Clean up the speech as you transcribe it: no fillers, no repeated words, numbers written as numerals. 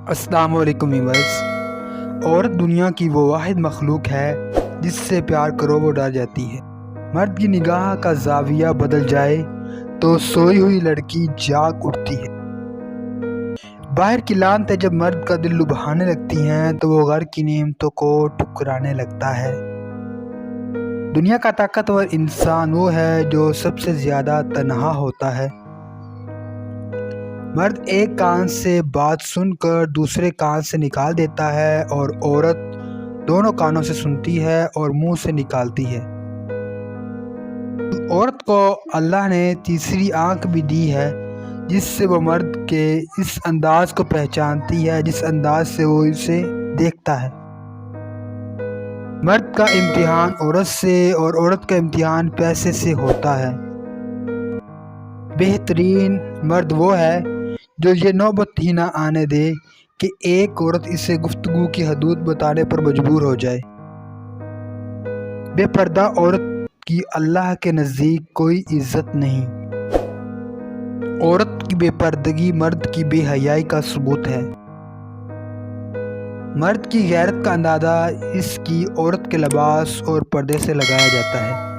السلام علیکم ویورز۔ عورت دنیا کی وہ واحد مخلوق ہے جس سے پیار کرو وہ ڈر جاتی ہے۔ مرد کی نگاہ کا زاویہ بدل جائے تو سوئی ہوئی لڑکی جاگ اٹھتی ہے۔ باہر کی لانتیں جب مرد کا دل لبھانے لگتی ہیں تو وہ گھر کی نعمتوں کو ٹھکرانے لگتا ہے۔ دنیا کا طاقتور انسان وہ ہے جو سب سے زیادہ تنہا ہوتا ہے۔ مرد ایک کان سے بات سن کر دوسرے کان سے نکال دیتا ہے اور عورت دونوں کانوں سے سنتی ہے اور منہ سے نکالتی ہے۔ عورت کو اللہ نے تیسری آنکھ بھی دی ہے جس سے وہ مرد کے اس انداز کو پہچانتی ہے جس انداز سے وہ اسے دیکھتا ہے۔ مرد کا امتحان عورت سے اور عورت کا امتحان پیسے سے ہوتا ہے۔ بہترین مرد وہ ہے جو یہ نوبت ہی نہ آنے دے کہ ایک عورت اسے گفتگو کی حدود بتانے پر مجبور ہو جائے۔ بے پردہ عورت کی اللہ کے نزدیک کوئی عزت نہیں۔ عورت کی بے پردگی مرد کی بے حیائی کا ثبوت ہے۔ مرد کی غیرت کا اندازہ اس کی عورت کے لباس اور پردے سے لگایا جاتا ہے۔